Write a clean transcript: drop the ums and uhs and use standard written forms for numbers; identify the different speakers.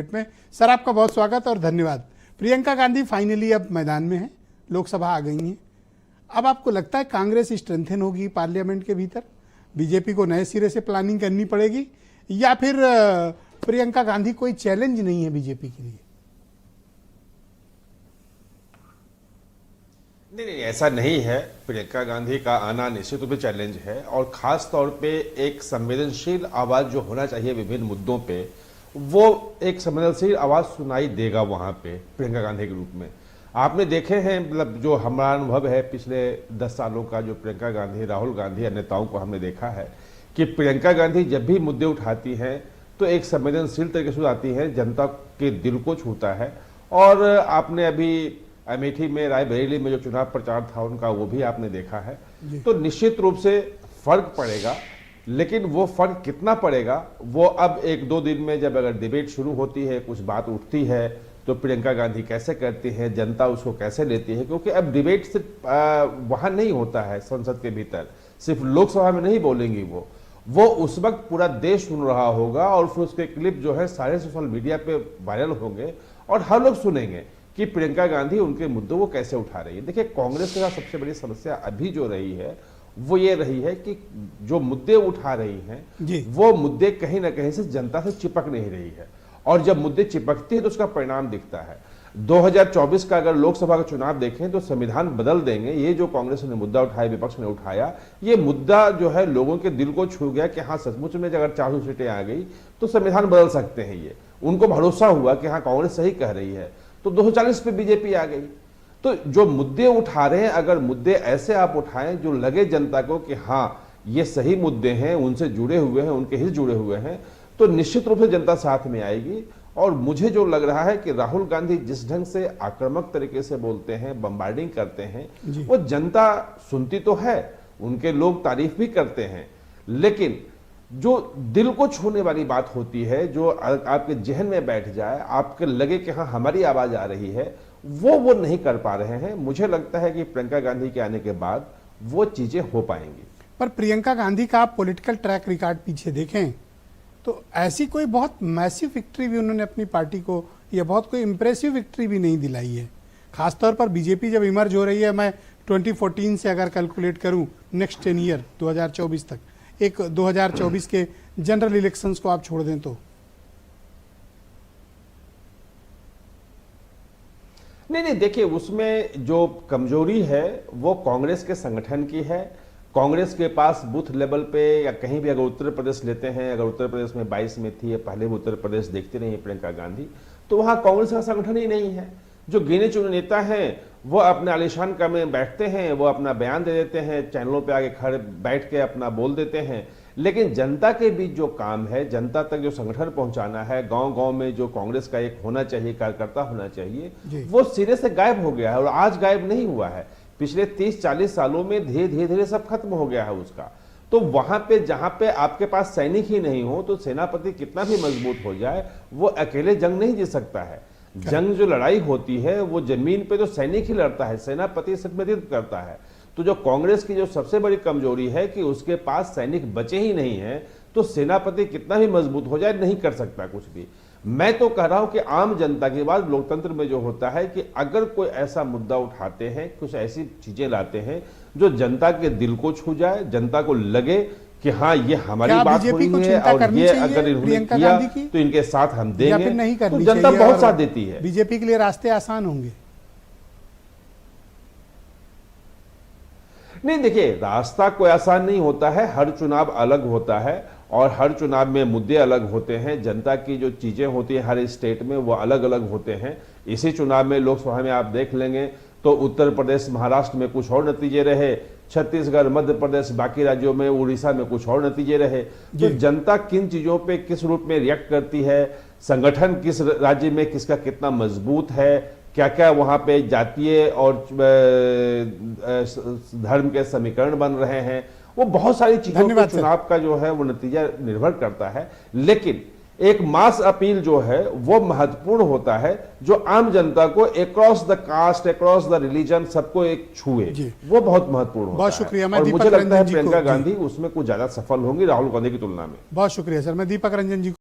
Speaker 1: में सर आपका बहुत स्वागत और धन्यवाद। प्रियंका गांधी फाइनली अब मैदान में है, लोकसभा आ गई हैं। अब आपको लगता है कांग्रेस स्ट्रेंथन होगी पार्लियामेंट के भीतर, बीजेपी को नए सिरे से प्लानिंग करनी पड़ेगी, या फिर प्रियंका गांधी कोई चैलेंज नहीं है बीजेपी के लिए?
Speaker 2: नहीं, ऐसा नहीं है। प्रियंका गांधी का आना निश्चित रूप से चैलेंज है और खास तौर पे एक संवेदनशील आवाज जो होना चाहिए विभिन्न मुद्दों पे, वो एक संवेदनशील आवाज सुनाई देगा वहां पे प्रियंका गांधी के रूप में। आपने देखे हैं, मतलब जो हमारा अनुभव है पिछले 10 सालों का, जो प्रियंका गांधी, राहुल गांधी अन्य नेताओं को हमने देखा है कि प्रियंका गांधी जब भी मुद्दे उठाती हैं तो एक संवेदनशील तरीके से आती है, जनता के दिल को छूता है। और आपने अभी अमेठी में, रायबरेली में जो चुनाव प्रचार था उनका, वो भी आपने देखा है। तो निश्चित रूप से फर्क पड़ेगा, लेकिन वो फर्क कितना पड़ेगा वो अब 1-2 दिन में, जब अगर डिबेट शुरू होती है, कुछ बात उठती है, तो प्रियंका गांधी कैसे करती है, जनता उसको कैसे लेती है। क्योंकि अब डिबेट सिर्फ वहां नहीं होता है, संसद के भीतर सिर्फ लोकसभा में नहीं बोलेंगी वो उस वक्त पूरा देश सुन रहा होगा और फिर उसके क्लिप जो है सारे सोशल मीडिया पे वायरल होंगे और हर लोग सुनेंगे कि प्रियंका गांधी उनके मुद्दों को कैसे उठा रही है। देखिए, कांग्रेस के साथ सबसे बड़ी समस्या अभी जो रही है वो ये रही है कि जो मुद्दे उठा रही हैं वो मुद्दे कहीं ना कहीं से जनता से चिपक नहीं रही है, और जब मुद्दे चिपकते हैं तो उसका परिणाम दिखता है। 2024 का अगर लोकसभा का चुनाव देखें तो संविधान बदल देंगे। ये जो कांग्रेस ने मुद्दा उठाया, विपक्ष ने उठाया, ये मुद्दा जो है लोगों के दिल को छू गया कि हाँ, सचमुच में अगर 400 सीटें आ गई तो संविधान बदल सकते हैं। ये उनको भरोसा हुआ कि हाँ, कांग्रेस सही कह रही है, तो 240 पे बीजेपी आ गई। तो जो मुद्दे उठा रहे हैं, अगर मुद्दे ऐसे आप उठाएं जो लगे जनता को कि हाँ, ये सही मुद्दे हैं, उनसे जुड़े हुए हैं, उनके हित जुड़े हुए हैं, तो निश्चित रूप से जनता साथ में आएगी। और मुझे जो लग रहा है कि राहुल गांधी जिस ढंग से आक्रामक तरीके से बोलते हैं, बम्बार्डिंग करते हैं, वो जनता सुनती तो है, उनके लोग तारीफ भी करते हैं, लेकिन जो दिल को छूने वाली बात होती है, जो आपके जहन में बैठ जाए, आपके लगे कि हाँ, हमारी आवाज आ रही है, वो नहीं कर पा रहे हैं। मुझे लगता है कि प्रियंका गांधी के आने के बाद वो चीजें हो पाएंगी।
Speaker 1: पर प्रियंका गांधी का आप पॉलिटिकल ट्रैक रिकॉर्ड पीछे देखें तो ऐसी कोई बहुत मैसिव विक्ट्री भी उन्होंने अपनी पार्टी को, या बहुत कोई इंप्रेसिव विक्ट्री भी नहीं दिलाई है। खासतौर पर बीजेपी जब इमर्ज हो रही है, मैं 2014 से अगर कैलकुलेट करूं नेक्स्ट 10 ईयर 2024 तक, एक 2024 के जनरल इलेक्शंस को आप छोड़ दें तो
Speaker 2: नहीं, देखिए, उसमें जो कमजोरी है वो कांग्रेस के संगठन की है। कांग्रेस के पास बूथ लेवल पे या कहीं भी, अगर उत्तर प्रदेश लेते हैं, अगर उत्तर प्रदेश में 22 में थी, पहले भी उत्तर प्रदेश देखते रही प्रियंका गांधी, तो वहां कांग्रेस का संगठन ही नहीं है। जो गिने चुने नेता हैं वो अपने आलिशान कमरे में बैठते हैं, वो अपना बयान दे देते हैं, चैनलों पे आगे खड़े बैठ के अपना बोल देते हैं, लेकिन जनता के बीच जो काम है, जनता तक जो संगठन पहुंचाना है, गांव-गांव में जो कांग्रेस का एक होना चाहिए, कार्यकर्ता होना चाहिए, वो सिरे से गायब हो गया है। और आज गायब नहीं हुआ है, पिछले 30-40 सालों में धीरे धीरे सब खत्म हो गया है उसका। तो वहां पे जहां पे आपके पास सैनिक ही नहीं हो, तो सेनापति कितना भी मजबूत हो जाए, वो अकेले जंग नहीं जीत सकता है। जंग जो लड़ाई होती है वो जमीन पे तो सैनिक ही लड़ता है, सेनापति सब नेतृत्व करता है। तो जो कांग्रेस की जो सबसे बड़ी कमजोरी है कि उसके पास सैनिक बचे ही नहीं है, तो सेनापति कितना भी मजबूत हो जाए नहीं कर सकता कुछ भी। मैं तो कह रहा हूं कि आम जनता की बात, लोकतंत्र में जो होता है कि अगर कोई ऐसा मुद्दा उठाते हैं, कुछ ऐसी चीजें लाते हैं जो जनता के दिल को छू जाए, जनता को लगे कि हाँ, ये हमारी बात हुई है और ये अगर इन्होंने किया तो इनके साथ हम देंगे,
Speaker 1: नहीं
Speaker 2: तो जनता बहुत साथ देती है।
Speaker 1: बीजेपी के लिए रास्ते आसान होंगे?
Speaker 2: नहीं, देखिए, रास्ता कोई आसान नहीं होता है, हर चुनाव अलग होता है और हर चुनाव में मुद्दे अलग होते हैं, जनता की जो चीजें होती हैं हर स्टेट में वो अलग अलग होते हैं। इसी चुनाव में लोकसभा में आप देख लेंगे तो उत्तर प्रदेश, महाराष्ट्र में कुछ और नतीजे रहे, छत्तीसगढ़, मध्य प्रदेश, बाकी राज्यों में, उड़ीसा में कुछ और नतीजे रहे। तो जनता किन चीजों पे किस रूप में रिएक्ट करती है, संगठन किस राज्य में किसका कितना मजबूत है, क्या क्या वहां पे जातीय और धर्म के समीकरण बन रहे हैं, वो बहुत सारी चीजों पर चुनाव का जो है वो नतीजा निर्भर करता है। लेकिन एक मास अपील जो है वो महत्वपूर्ण होता है, जो आम जनता को across the caste, across the religion सबको एक छुए, वो बहुत महत्वपूर्ण होता है।
Speaker 1: बहुत शुक्रिया।
Speaker 2: और मुझे लगता है प्रियंका गांधी उसमें कुछ ज्यादा सफल होंगी राहुल गांधी की तुलना में।
Speaker 1: बहुत शुक्रिया सर। मैं दीपक रंजन जी